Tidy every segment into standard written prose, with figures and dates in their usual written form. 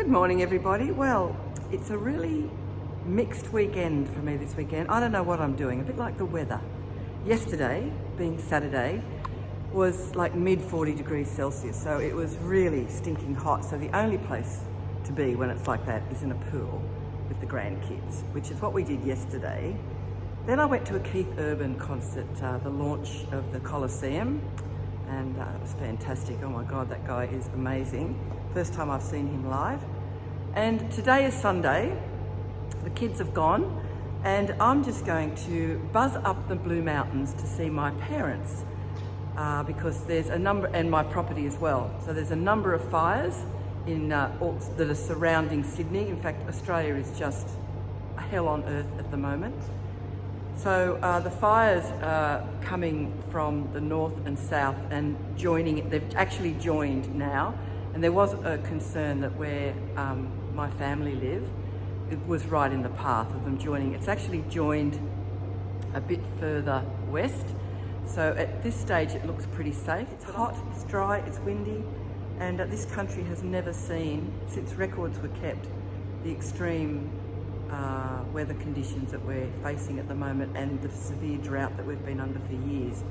Good morning, everybody. Well, it's a really mixed weekend for me this weekend. I don't know what I'm doing, a bit like the weather. Yesterday, being Saturday, was like mid 40 degrees Celsius, so it was really stinking hot. So the only place to be when it's like that is in a pool with the grandkids, which is what we did yesterday. Then I went to a Keith Urban concert, the launch of the Coliseum, and it was fantastic. Oh my God, that guy is amazing. First time I've seen him live. And today is Sunday. The kids have gone, and I'm just going to buzz up the Blue Mountains to see my parents because there's a number, and my property as well. So there's a number of fires in that are surrounding Sydney. In fact, Australia is just a hell on earth at the moment. So the fires are coming from the north and south and joining it. They've actually joined now, and there was a concern that where my family live, it was right in the path of them joining. It's actually joined a bit further west. So at this stage it looks pretty safe. It's hot, it's dry, it's windy, and this country has never seen, since records were kept, the extreme weather conditions that we're facing at the moment and the severe drought that we've been under for years.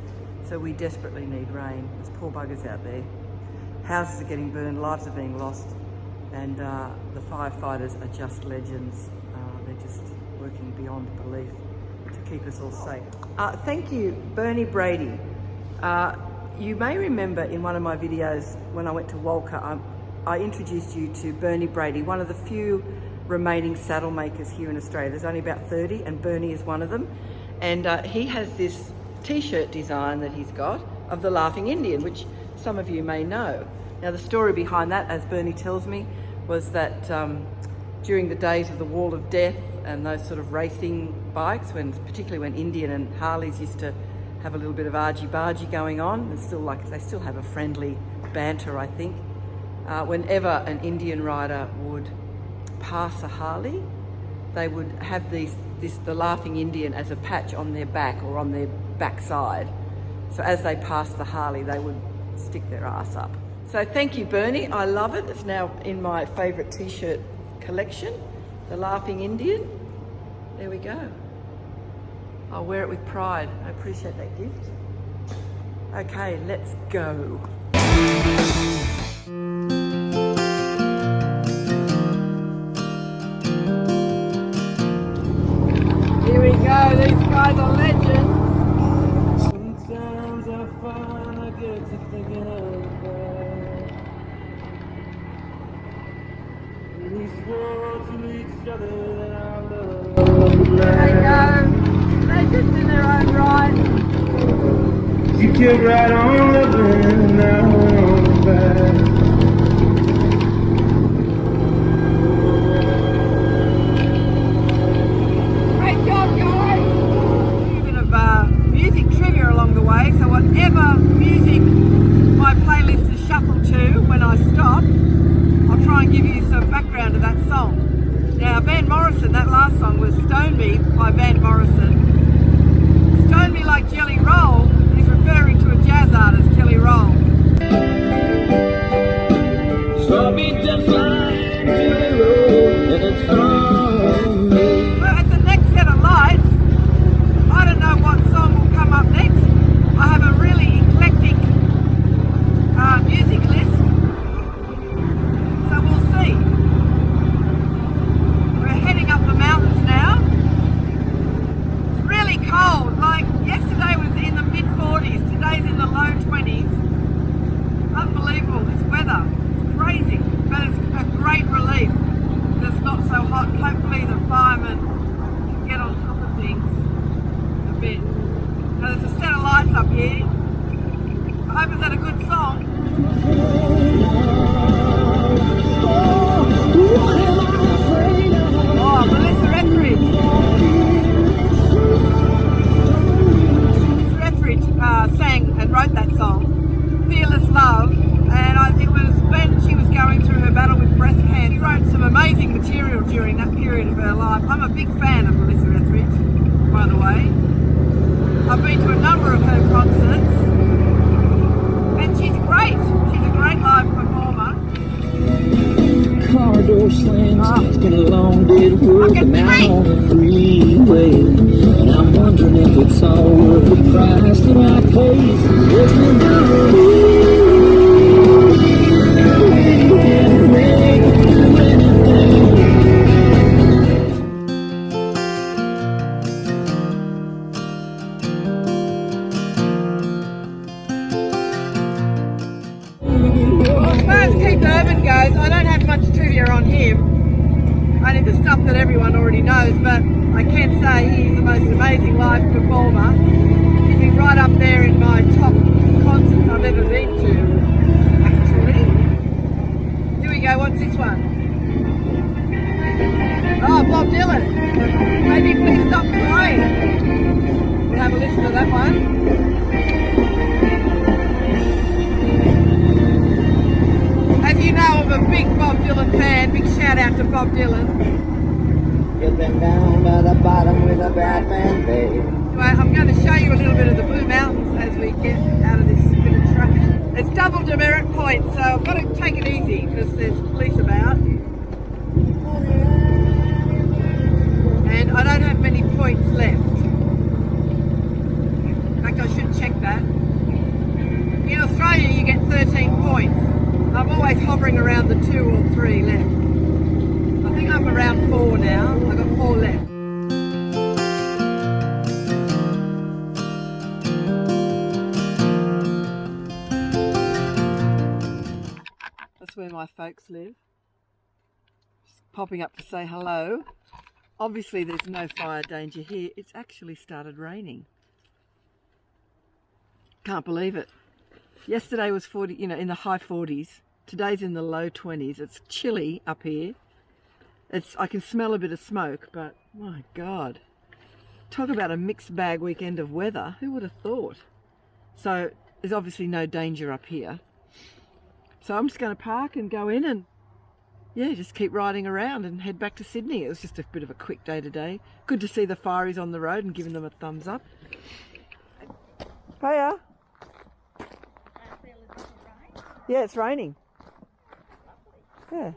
So we desperately need rain. There's poor buggers out there. Houses are getting burned, lives are being lost, and the firefighters are just legends. They're just working beyond belief to keep us all safe. Thank you, Bernie Brady. You may remember in one of my videos when I went to Walker, I introduced you to Bernie Brady, one of the few remaining saddle makers here in Australia. There's only about 30, and Bernie is one of them. And he has this t-shirt design that he's got of the Laughing Indian, which some of you may know. Now the story behind that, as Bernie tells me, was that during the days of the Wall of Death and those sort of racing bikes, particularly when Indian and Harleys used to have a little bit of argy-bargy going on, and they still have a friendly banter, I think. Whenever an Indian rider would pass a Harley, they would have the Laughing Indian as a patch on their back or on their backside. So as they passed the Harley, they would stick their ass up. So thank you, Bernie. I love it. It's now in my favourite t-shirt collection, the Laughing Indian. There we go. I'll wear it with pride. I appreciate that gift. Okay, let's go. Here we go. These guys are legends. Sometimes I find I get to thinking of her. We swore to each other that I love. There they go. Legends in their own right. You kept right on loving, now on the back. So whatever music my playlist is shuffled to when I stop, I'll try and give you some background to that song. Now Van Morrison, that last song was Stone Me by Van Morrison. Stone Me Like Jelly Roll is referring to a jazz artist, Jelly Roll. Saw me just like Jelly Roll, and it's from me. So at the next set of lights, I don't know what song will come up next. I have a really eclectic music list, so we'll see. We're heading up the mountains now. It's really cold, like yesterday was in the mid-40s, today's in the low 20s. Unbelievable, this weather, it's crazy, but it's a great relief that it's not so hot. Hopefully the firemen can get on top of things a bit. Now there's a set of lights up here. I hope it's had a good song. Oh, Melissa Etheridge. Melissa Etheridge sang and wrote that song, Fearless Love, and it was when she was going through her battle with breast cancer. She wrote some amazing material during that period of her life. I'm a big fan of Melissa Etheridge, by the way. I've been to a number of her concerts, and she's great. She's a great live performer. Hard door slams. It's been a long day at work and out on the freeway. And I'm wondering if it's all worth the price that I pay. It's been As far as Keith Urban goes, I don't have much trivia on him. Only the stuff that everyone already knows, but I can say he's the most amazing live performer. He'd be right up there in my top concerts I've ever been to, actually. Here we go, what's this one? Oh, Bob Dylan. Maybe Please Stop Crying. We'll have a listen to that one. As you know, I'm a big Bob Dylan fan. Big shout out to Bob Dylan. Get them down by the bottom with a bad man, babe. Anyway, I'm going to show you a little bit of the Blue Mountains as we get out of this bit of traffic. It's double demerit points, so I've got to take it easy because there's police about. And I don't have many points left. In fact, I should check that. In Australia, you get 13 points. I'm always hovering around the 2 or 3 left. I think I'm around 4 now. I've got 4 left. That's where my folks live. Just popping up to say hello. Obviously there's no fire danger here. It's actually started raining. Can't believe it. Yesterday was 40, in the high 40s. Today's in the low 20s. It's chilly up here. I can smell a bit of smoke, but my God. Talk about a mixed bag weekend of weather. Who would have thought? So there's obviously no danger up here. So I'm just going to park and go in and, just keep riding around and head back to Sydney. It was just a bit of a quick day today. Good to see the fireys on the road and giving them a thumbs up. Hiya. Yeah, it's raining. Yeah.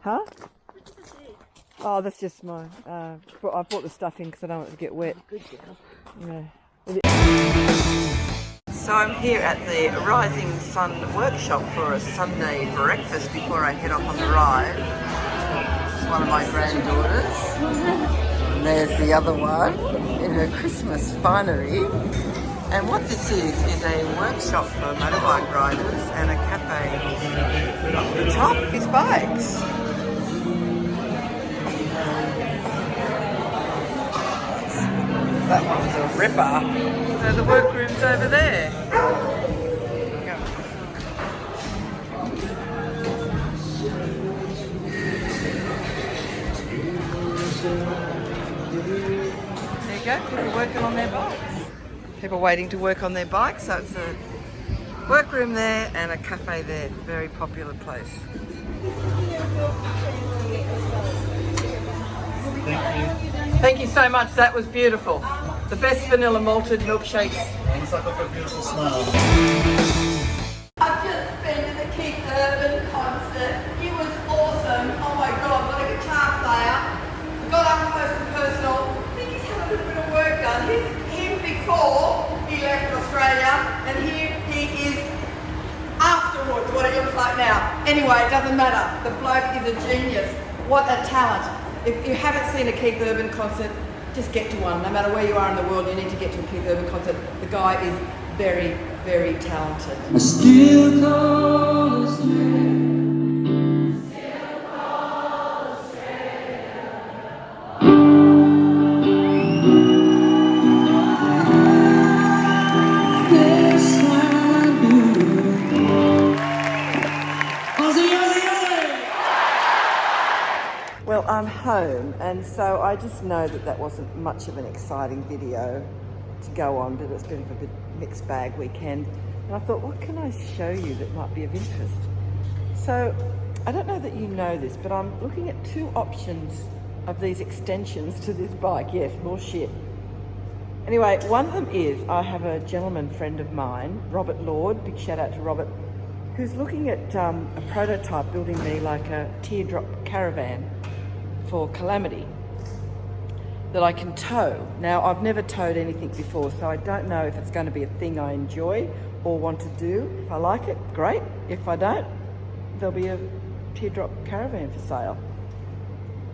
Huh? Oh, that's just my... I brought the stuff in because I don't want it to get wet. Yeah. So I'm here at the Rising Sun workshop for a Sunday breakfast before I head off on the ride. It's one of my granddaughters. And there's the other one in her Christmas finery. And what this is a workshop for motorbike riders and a cafe on the top of his bikes. That one's a ripper. So the workroom's over there. There you go, people working on their bikes. People waiting to work on their bikes, so it's a workroom there and a cafe there. Very popular place. Thank you. Thank you so much, that was beautiful. The best vanilla malted milkshakes. Looks like a beautiful smile. I've just been to the Keith Urban concert. He was awesome. Oh my God, what a guitar player. Got up close and personal. I think he's had a little bit of work done. He's him before he left Australia, and here he is afterwards, what it looks like now. Anyway, it doesn't matter. The bloke is a genius. What a talent. If you haven't seen a Keith Urban concert, just get to one. No matter where you are in the world, you need to get to a Keith Urban concert. The guy is very, very talented. I still call Australia. Well, I'm home, and so I just know that wasn't much of an exciting video to go on, but it's been a bit mixed bag weekend. And I thought, what can I show you that might be of interest? So, I don't know that you know this, but I'm looking at 2 options of these extensions to this bike. Yes, more shit. Anyway, one of them is, I have a gentleman friend of mine, Robert Lord, big shout out to Robert, who's looking at a prototype building me like a teardrop caravan for Calamity that I can tow. Now, I've never towed anything before, so I don't know if it's going to be a thing I enjoy or want to do. If I like it, great. If I don't, there'll be a teardrop caravan for sale.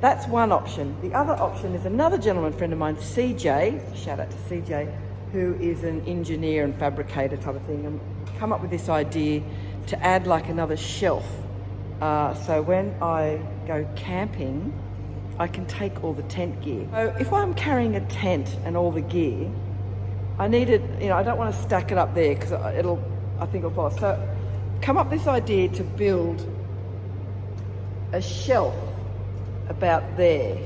That's one option. The other option is another gentleman friend of mine, CJ, shout out to CJ, who is an engineer and fabricator type of thing, and come up with this idea to add like another shelf. So when I go camping, I can take all the tent gear. So if I'm carrying a tent and all the gear, I need it, I don't want to stack it up there because I think it'll fall. So come up with this idea to build a shelf about there.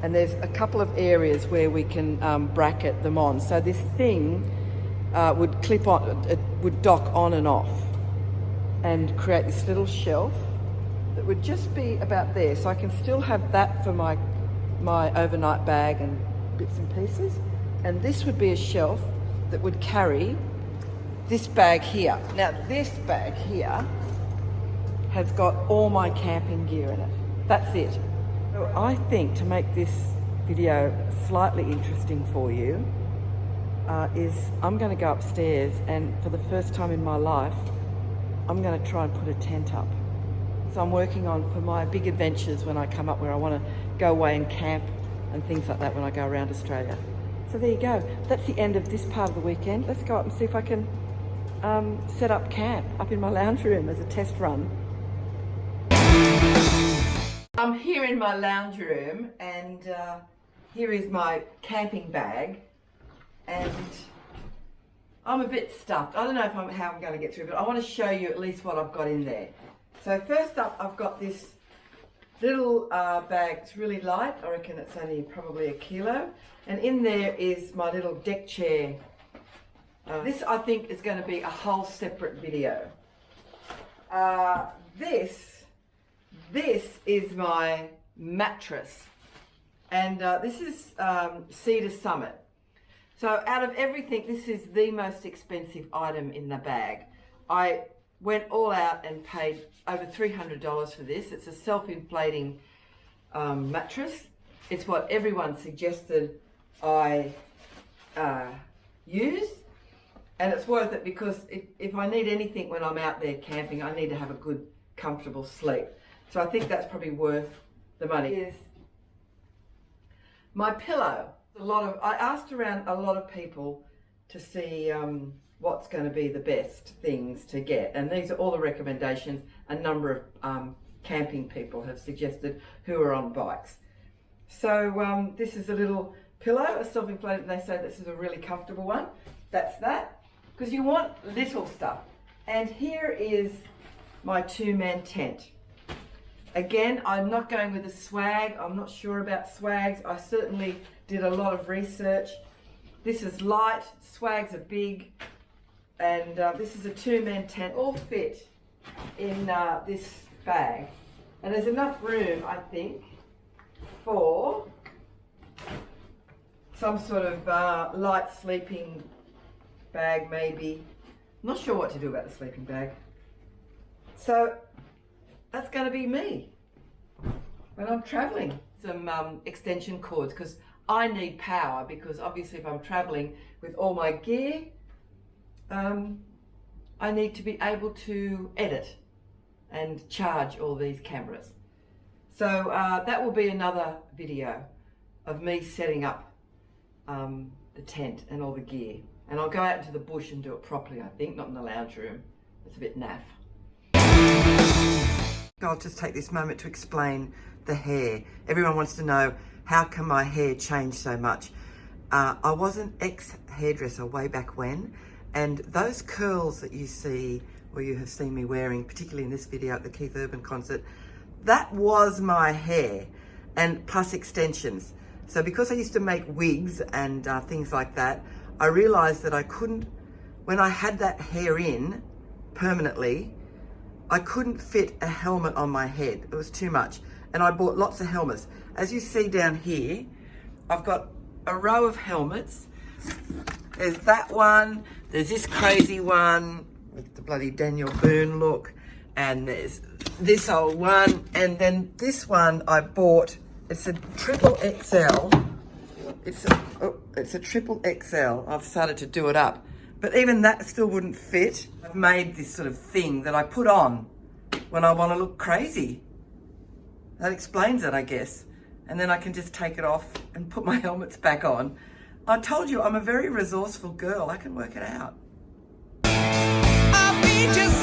And there's a couple of areas where we can bracket them on. So this thing would clip on, it would dock on and off and create this little shelf that would just be about there. So I can still have that for my overnight bag and bits and pieces. And this would be a shelf that would carry this bag here. Now this bag here has got all my camping gear in it. That's it. So I think to make this video slightly interesting for you is I'm going to go upstairs, and for the first time in my life, I'm going to try and put a tent up. So I'm working on for my big adventures when I come up, where I want to go away and camp and things like that when I go around Australia. So there you go. That's the end of this part of the weekend. Let's go up and see if I can set up camp up in my lounge room as a test run. I'm here in my lounge room, and here is my camping bag, and I'm a bit stuffed. I don't know how I'm going to get through, but I want to show you at least what I've got in there. So first up, I've got this little bag. It's really light. I reckon it's only probably a kilo. And in there is my little deck chair. This, I think, is going to be a whole separate video. This is my mattress. And this is Cedar Summit. So out of everything, this is the most expensive item in the bag. I went all out and paid over $300 for this. It's a self-inflating mattress. It's what everyone suggested I use, and it's worth it because if I need anything when I'm out there camping, I need to have a good, comfortable sleep. So I think that's probably worth the money. Is my pillow. I asked around a lot of people to see what's going to be the best things to get, and these are all the recommendations a number of camping people have suggested who are on bikes. So this is a little pillow, a self-inflated. They say this is a really comfortable one. That's that, because you want little stuff. And here is my two-man tent. Again, I'm not going with a swag. I'm not sure about swags. I certainly did a lot of research. This is light, swags are big, and this is a two-man tent, all fit in this bag. And there's enough room, I think, for some sort of light sleeping bag, maybe. I'm not sure what to do about the sleeping bag. So that's going to be me when I'm traveling. Some extension cords, because I need power, because obviously if I'm traveling with all my gear, I need to be able to edit and charge all these cameras. So that will be another video of me setting up the tent and all the gear. And I'll go out into the bush and do it properly, I think, not in the lounge room. It's a bit naff. I'll just take this moment to explain the hair. Everyone wants to know, how can my hair change so much? I was an ex-hairdresser way back when, and those curls that you see, or you have seen me wearing, particularly in this video at the Keith Urban concert, that was my hair, and plus extensions. So because I used to make wigs and things like that, I realized that I couldn't, when I had that hair in permanently, I couldn't fit a helmet on my head. It was too much. And I bought lots of helmets. As you see down here, I've got a row of helmets. There's that one, there's this crazy one, with the bloody Daniel Boone look. And there's this old one. And then this one I bought. It's a triple XL. It's a triple XL. I've started to do it up. But even that still wouldn't fit. I've made this sort of thing that I put on when I want to look crazy. That explains it, I guess. And then I can just take it off and put my helmets back on. I told you, I'm a very resourceful girl. I can work it out. I'll be just